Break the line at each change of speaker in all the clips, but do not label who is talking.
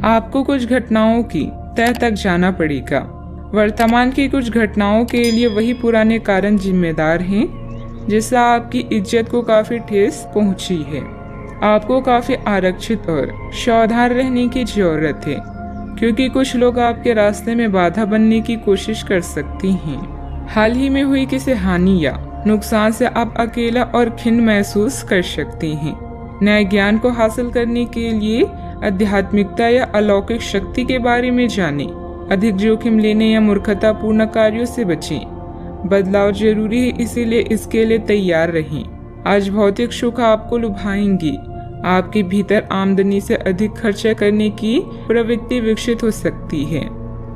आपको कुछ घटनाओं की तह तक जाना पड़ेगा। वर्तमान की कुछ घटनाओं के लिए वही पुराने कारण जिम्मेदार हैं जिससे आपकी इज्जत को काफी ठेस पहुंची है। आपको काफी आरक्षित और सावधान रहने की जरूरत है क्योंकि कुछ लोग आपके रास्ते में बाधा बनने की कोशिश कर सकती हैं। हाल ही में हुई किसी हानि या नुकसान से आप अकेला और खिन्न महसूस कर सकती हैं। नए ज्ञान को हासिल करने के लिए आध्यात्मिकता या अलौकिक शक्ति के बारे में जानें। अधिक जोखिम लेने या मूर्खतापूर्ण कार्यों से बचें। बदलाव जरूरी है, इसीलिए इसके लिए तैयार रहें। आज भौतिक सुख आपको लुभाएंगी। आपके भीतर आमदनी से अधिक खर्चा करने की प्रवृत्ति विकसित हो सकती है।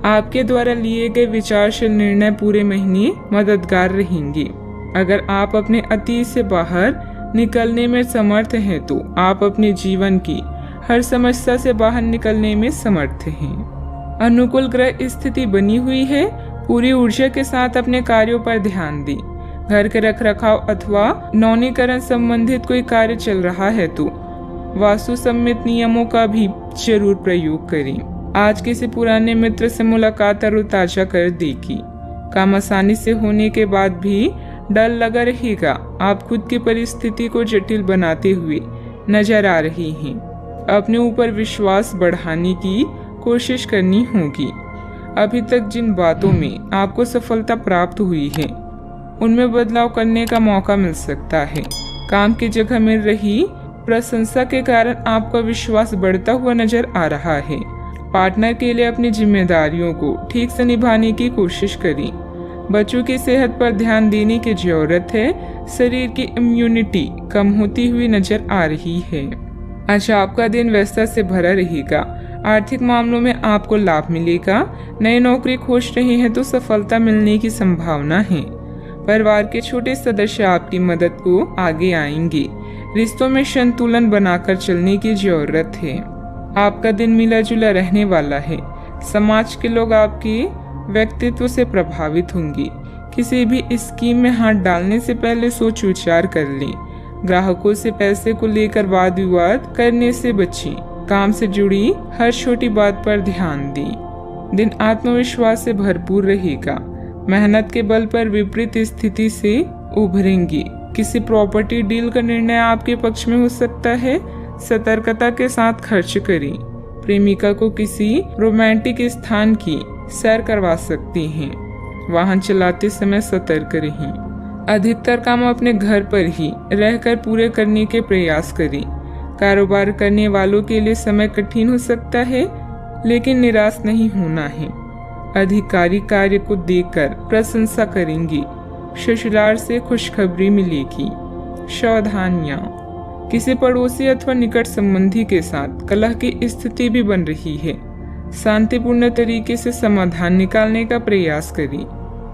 आपके द्वारा लिए गए विचारशील निर्णय पूरे महीने मददगार रहेंगे। अगर आप अपने अतीत से बाहर निकलने में समर्थ हैं तो आप अपने जीवन की हर समस्या से बाहर निकलने में समर्थ हैं। अनुकूल ग्रह स्थिति बनी हुई है। पूरी ऊर्जा के साथ अपने कार्यों पर ध्यान दें। घर के रखरखाव अथवा नवीनीकरण संबंधित कोई कार्य चल रहा है तो वास्तु सम्मित नियमों का भी जरूर प्रयोग करें। आज किसी पुराने मित्र से मुलाकात तरोताजा कर देगी। काम आसानी से होने के बाद भी डर लगा रहेगा। आप खुद की परिस्थिति को जटिल बनाते हुए नजर आ रही हैं। अपने ऊपर विश्वास बढ़ाने की कोशिश करनी होगी। अभी तक जिन बातों में आपको सफलता प्राप्त हुई है उनमें बदलाव करने का मौका मिल सकता है। काम की जगह मिल रही प्रशंसा के कारण आपका विश्वास बढ़ता हुआ नजर आ रहा है। पार्टनर के लिए अपनी जिम्मेदारियों को ठीक से निभाने की कोशिश करें। बच्चों की सेहत पर ध्यान देने की जरूरत है। शरीर की इम्यूनिटी कम होती हुई नजर आ रही है। आज आपका दिन व्यस्तता से भरा रहेगा। आर्थिक मामलों में आपको लाभ मिलेगा। नई नौकरी खोज रहे हैं तो सफलता मिलने की संभावना है। परिवार के छोटे सदस्य आपकी मदद को आगे आएंगे। रिश्तों में संतुलन बनाकर चलने की जरूरत है। आपका दिन मिला जुला रहने वाला है। समाज के लोग आपके व्यक्तित्व से प्रभावित होंगे। किसी भी स्कीम में हाथ डालने से पहले सोच विचार कर लें। ग्राहकों से पैसे को लेकर वाद विवाद करने से बचें। काम से जुड़ी हर छोटी बात पर ध्यान दें। दिन आत्मविश्वास से भरपूर रहेगा। मेहनत के बल पर विपरीत स्थिति से उभरेंगे। किसी प्रॉपर्टी डील का निर्णय आपके पक्ष में हो सकता है। सतर्कता के साथ खर्च करें। प्रेमिका को किसी रोमांटिक स्थान की सैर करवा सकती हैं। वाहन चलाते समय सतर्क रहें। अधिकतर काम अपने घर पर ही रहकर पूरे करने के प्रयास करें। कारोबार करने वालों के लिए समय कठिन हो सकता है, लेकिन निराश नहीं होना है। अधिकारी कार्य को देखकर प्रशंसा करेंगे। ससुराल से खुशखबरी मिलेगी। सावधानियां, किसी पड़ोसी अथवा निकट संबंधी के साथ कलह की स्थिति भी बन रही है। शांतिपूर्ण तरीके से समाधान निकालने का प्रयास करें।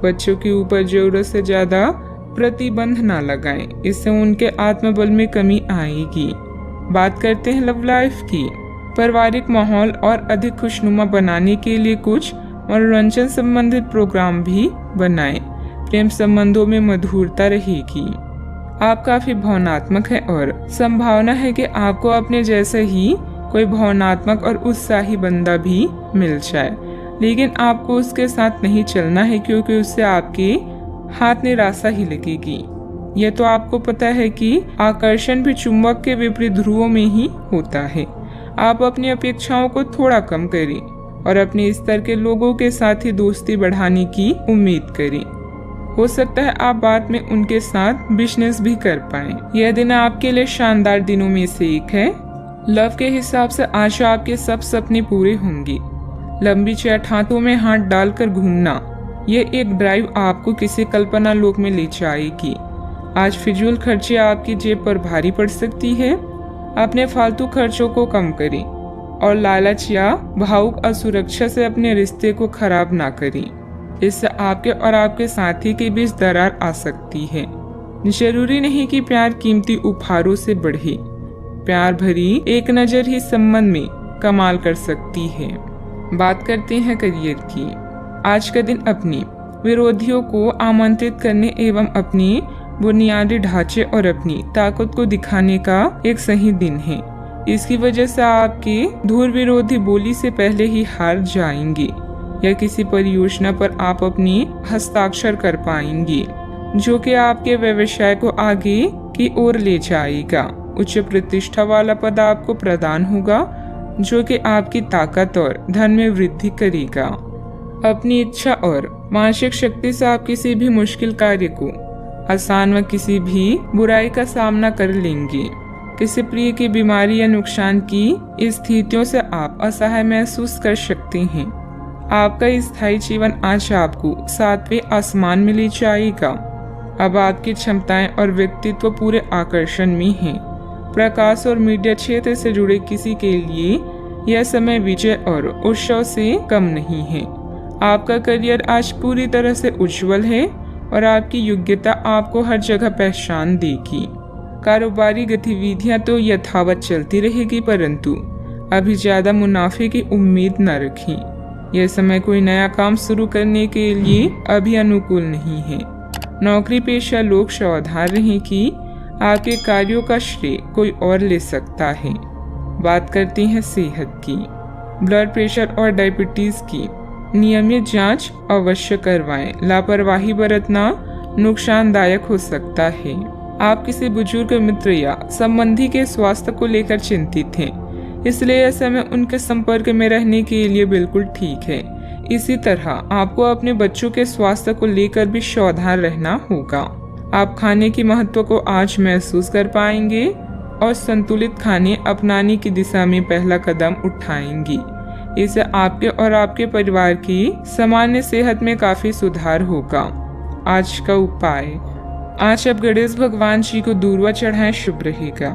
बच्चों के ऊपर जरूरत से ज्यादा प्रतिबंध न लगाएं, इससे उनके आत्मबल में कमी आएगी। बात करते हैं लव लाइफ की। पारिवारिक माहौल और अधिक खुशनुमा बनाने के लिए कुछ मनोरंजन संबंधित प्रोग्राम भी बनाएं। प्रेम संबंधों में मधुरता रहेगी। आप काफी भावनात्मक है और संभावना है कि आपको अपने जैसे ही कोई भावनात्मक और उत्साही बंदा भी मिल जाए, लेकिन आपको उसके साथ नहीं चलना है क्योंकि उससे आपके हाथ निराशा ही लगेगी। यह तो आपको पता है कि आकर्षण भी चुंबक के विपरीत ध्रुवों में ही होता है। आप अपनी अपेक्षाओं को थोड़ा कम करें और अपने स्तर के लोगों के साथ ही दोस्ती बढ़ाने की उम्मीद करें। हो सकता है आप बाद में उनके साथ बिजनेस भी कर पाएं। यह दिन आपके लिए शानदार दिनों में से एक है। लव के हिसाब से आज आपके सब सपने पूरे होंगे। लंबी चैट हाथों में हाथ डालकर घूमना, ये एक ड्राइव आपको किसी कल्पना लोक में ले जाएगी। आज फिजूल खर्चे आपकी जेब पर भारी पड़ सकती है। अपने फालतू खर्चों को कम करें और लालच या भावुक असुरक्षा से अपने रिश्ते को खराब ना करें। इससे आपके और आपके साथी के बीच दरार आ सकती है। जरूरी नहीं कि प्यार कीमती उपहारों से बढ़े। प्यार भरी एक नजर ही संबंध में कमाल कर सकती है। बात करते हैं करियर की। आज का दिन अपने विरोधियों को आमंत्रित करने एवं अपनी बुनियादी ढांचे और अपनी ताकत को दिखाने का एक सही दिन है। इसकी वजह से आपकी धूल विरोधी बोली से पहले ही हार जाएंगे या किसी परियोजना पर आप अपनी हस्ताक्षर कर पाएंगे, जो कि आपके व्यवसाय को आगे की ओर ले जाएगा। उच्च प्रतिष्ठा वाला पद आपको प्रदान होगा, जो कि आपकी ताकत और धन में वृद्धि करेगा। अपनी इच्छा और मानसिक शक्ति से आप किसी भी मुश्किल कार्य को आसान व किसी भी बुराई का सामना कर लेंगे। किसी प्रिय की बीमारी या नुकसान की स्थितियों से आप असहाय महसूस कर सकते हैं। आपका स्थायी जीवन आज आपको 7वें आसमान में ले जाएगा। अब आपकी क्षमताएं और व्यक्तित्व पूरे आकर्षण में हैं। प्रकाश और मीडिया क्षेत्र से जुड़े किसी के लिए यह समय विजय और उत्सव से कम नहीं है। आपका करियर आज पूरी तरह से उज्जवल है और आपकी योग्यता आपको हर जगह पहचान देगी। कारोबारी गतिविधियां तो यथावत चलती रहेगी, परंतु अभी ज्यादा मुनाफे की उम्मीद न रखें। यह समय कोई नया काम शुरू करने के लिए अभी अनुकूल नहीं है। नौकरी पेशा लोग सावधान रहें कि आपके कार्यों का श्रेय कोई और ले सकता है। बात करते हैं सेहत की। ब्लड प्रेशर और डायबिटीज की नियमित जांच अवश्य करवाएं। लापरवाही बरतना नुकसानदायक हो सकता है। आप किसी बुजुर्ग मित्र या संबंधी के स्वास्थ्य को लेकर चिंतित हैं, इसलिए यह समय उनके संपर्क में रहने के लिए बिल्कुल ठीक है। इसी तरह आपको अपने बच्चों के स्वास्थ्य को लेकर भी सावधान रहना होगा। आप खाने की महत्व को आज महसूस कर पाएंगे और संतुलित खाने अपनाने की दिशा में पहला कदम उठाएंगे। इससे आपके और आपके परिवार की सामान्य सेहत में काफी सुधार होगा। आज का उपाय, आज आप गणेश भगवान जी को दूर्वा चढ़ाएं, शुभ रहेगा।